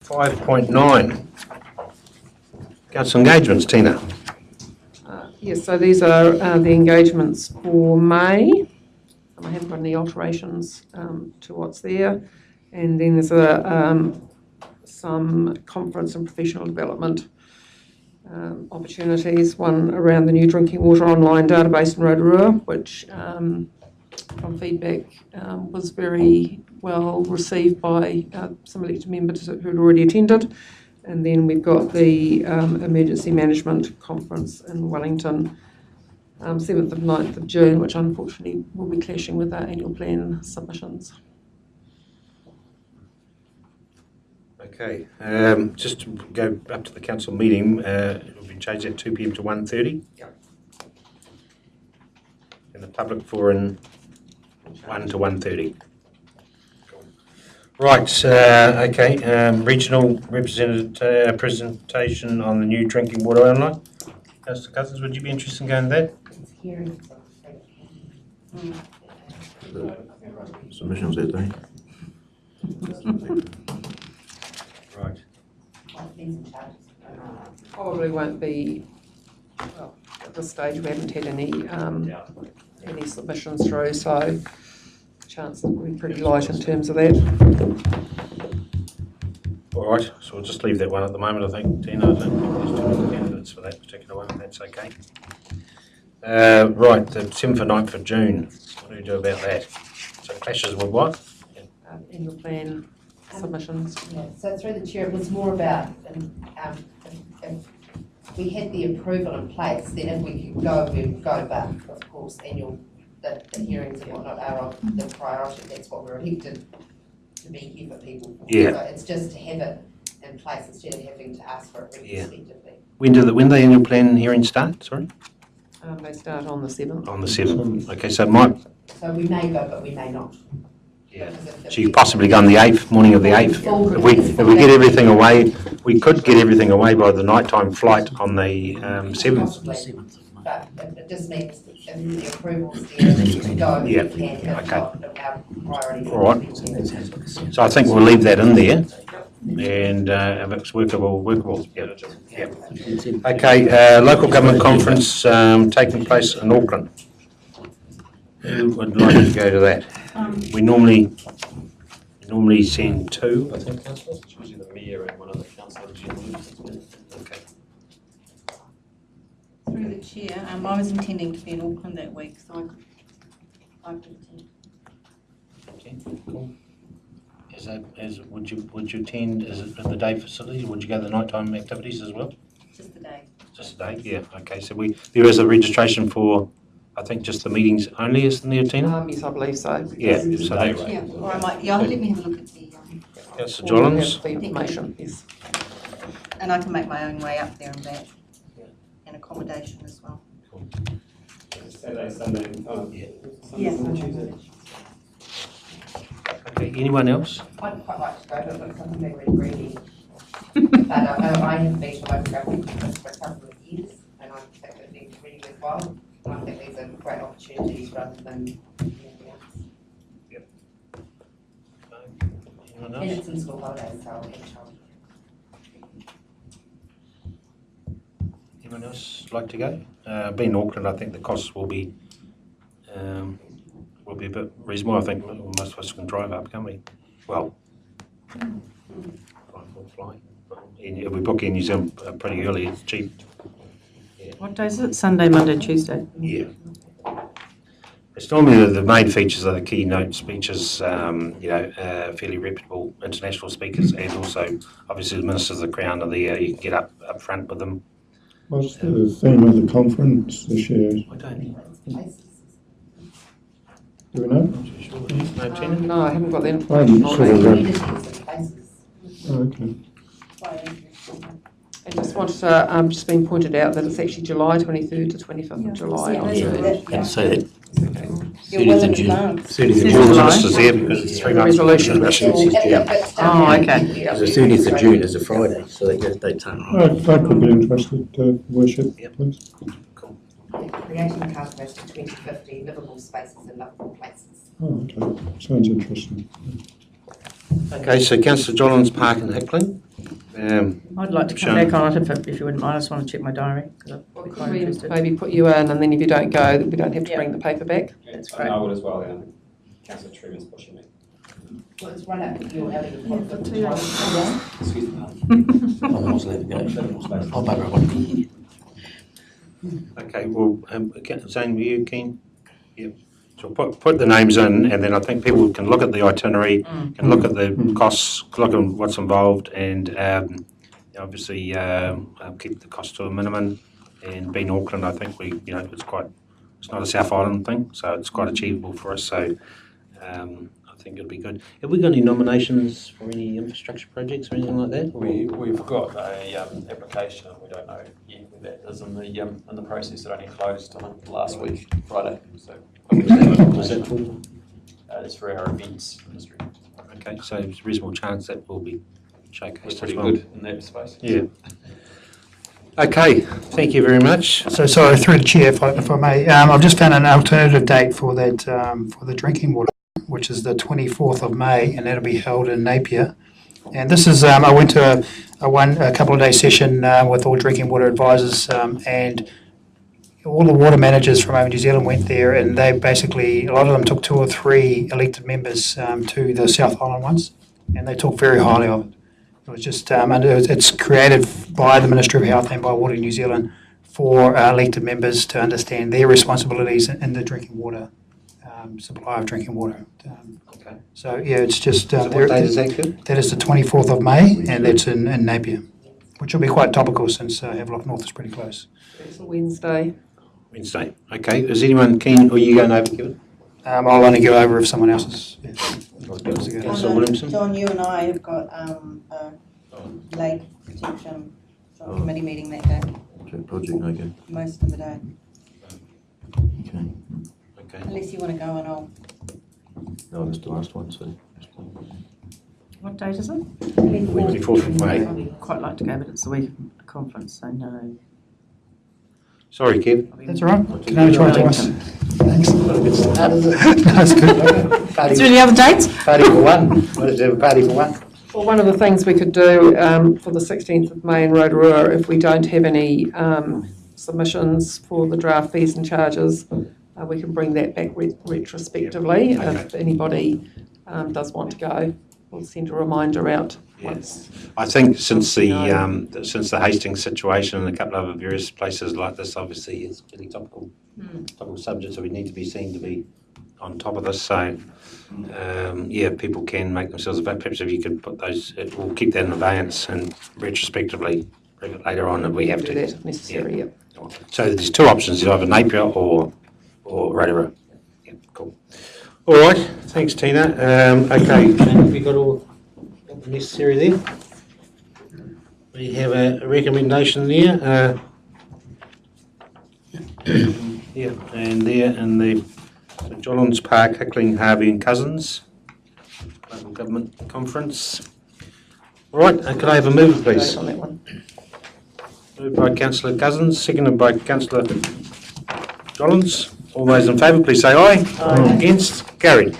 5.9. Council engagements, Tina. Yes, so these are the engagements for May. I haven't got any alterations to what's there. And then there's some conference and professional development opportunities, one around the new drinking water online database in Rotorua, which from feedback was very well received by some elected members who had already attended. And then we've got the Emergency Management Conference in Wellington, 7th and 9th of June, which unfortunately will be clashing with our annual plan submissions. Okay, just to go up to the council meeting, it will be changed at 2 p.m. to 1:30. Yep. And the public forum 1 to 1:30. Right, okay, regional presentation on the new drinking water online. Councillor Cousins, would you be interested in going there? Submissions that day. Right. Probably won't be, well, at this stage we haven't had any submissions through, so chance that we'll be pretty light in terms of that. All right, so we'll just leave that one at the moment, I think, Tina. I don't think there's too many candidates for that particular one, that's okay. Right, the 7th and 9th of June, what do we do about that? So it clashes with what? Annual plan submissions. Yeah, so through the chair, it was more about if we had the approval in place, then if we could go, we would go, but of course the hearings and whatnot are of the priority. That's what we're elected to be here for people. Yeah. So it's just to have it in place instead of having to ask for it retrospectively. When do the annual plan hearings start, sorry? They start on the 7th. On the 7th. Okay, so it might... So we may go, but we may not. Yeah. So you possibly go on the 8th, morning of the 8th. If we get everything away, we could get everything away by the nighttime flight on the 7th. But it just means that if the approval's there, to go, Yeah. we can have our priorities. All right. So I think we'll leave that in there. And if it's workable. Yeah. Okay, local government conference taking place in Auckland. Who would like to go to that? We normally send 2, I think, councillors. It's usually the mayor and one of the councillors. Okay. Through the chair, I was intending to be in Auckland that week, so I could attend. Okay, cool. Would you attend? Is it the day facilities? Would you go to the nighttime activities as well? Just the day. Just a day, yeah. Okay, so there is a registration for, I think, just the meetings only, isn't there, Tina? Yes, I believe so. Yeah, so they. Yeah, or I might. Yeah, let me have a look at the. Councillor Jollins. The information, yes. And I can make my own way up there and back, and accommodation as well. Cool. Saturday, Sunday, Yeah. Tuesday. Okay, anyone else? I'd quite like to go, but I've got something really greedy. But I haven't been to local government conference for a couple of years, and I think it would be really worthwhile. And I think these are great opportunities rather than anything else. Anyone And else? it's in school holidays, so I'll have a child. Anyone else like to go? Being in Auckland, I think the costs will be a bit reasonable. I think most of us can drive up, can't we? Well, fly. If we book in New Zealand pretty early, it's cheap. Yeah. What day is it? Sunday, Monday, Tuesday? Yeah. It's normally the main features are the keynote speeches, fairly reputable international speakers, and also obviously the ministers of the Crown are there. You can get up front with them. What's the theme of the conference this year? I don't know. Do we know? I'm not too sure. No, Tina? No, I haven't got the I'm information on sort of that. Communities and places. Oh, okay. I just wanted to, just been pointed out that it's actually July 23rd to 25th of July. on Zoom. Can say that. You're well in 30th of June. advance. 30th of All the June. ministers there because it's 3 months. Resolution. Oh, okay. Because the 30th of June is a Friday, so they get dates on. I could be interested to worship, please. Cool. Creating pathways to 2050, livable spaces and livable places. Oh, okay. Sounds interesting. Okay, so Councillor Jollins, Park and Hickling. I'd like to come Sharon. back on it if you wouldn't mind. I just want to check my diary because I'd be quite We interested. maybe put you in, and then if you don't go, we don't have to Yeah. bring the paper back. That's I great. I would as well, Councillor Trewavas pushing me. Well, it's run out, you're having a Yeah, for conflict. 2 days. Excuse me. I was allowed to go. Oh, bugger, I want to be here. Okay, well, Zane, were you keen? Yep. So put the names in, and then I think people can look at the itinerary, can look at the costs, look at what's involved, and obviously keep the cost to a minimum. And being Auckland, I think it's not a South Island thing, so it's quite achievable for us. So I think it'll be good. Have we got any nominations for any infrastructure projects or anything like that? We've got a application, and we don't know yet where that is in the process. It only closed last week, Friday. So Was that for? it's for our events industry. Okay, so there's a reasonable chance that will be We're showcased as pretty well. good in that space. Yeah. Okay, thank you very much. So sorry, through the chair, if I may, I've just found an alternative date for that, for the drinking water, which is the 24th of May, and that'll be held in Napier. And this is, I went to a couple of day session with all drinking water advisors, and all the water managers from over New Zealand went there, and they basically, a lot of them took 2 or 3 elected members to the South Island ones, and they talked very highly of it. It was just, it's created by the Ministry of Health and by Water New Zealand for elected members to understand their responsibilities in the drinking water, supply of drinking water. Okay. So, yeah, it's just... So what date is that good? That is the 24th of May, and that's in Napier, which will be quite topical since Havelock North is pretty close. It's a Wednesday. Wednesday. Okay, is anyone keen, or are you going over, Kevin? I'll only go over if someone else is... Yeah. Councillor Williamson? John, you and I have got a lake protection committee meeting that day, Project, okay. most of the day. Okay. Okay. Unless you want to go and I'll. No, I missed the last one, so. What date is it? 24th of May. I'd quite like to go, but it's the week of a conference, so no. Sorry, Kev. That's all right. Can only try twice. Thanks. That's good. Is there any other dates? Party for one. What is there, a party for one? Well, one of the things we could do for the 16th of May in Rotorua, if we don't have any submissions for the draft fees and charges, we can bring that back retrospectively. Yeah, okay. If anybody does want to go, we'll send a reminder out. Yes. I think since the Hastings situation and a couple of other various places like this, obviously is really topical subjects, so we need to be seen to be on top of this. So, people can make themselves available. Perhaps if you could put those, we'll keep that in abeyance and retrospectively bring it later on if we have Do to. that if necessary, yeah. So there's 2 options, either Napier or Rotorua. Yeah, cool. All right, thanks Tina. Okay, have we got all the necessary there? We have a recommendation there. Yeah, and there in the St John's Park, Hickling, Harvey and Cousins Local Government Conference. All right, could I have a mover, please? Date on that one. Moved by Councillor Cousins, seconded by Councillor Jollins. All those in favour, please say aye. Aye. Against? Carried.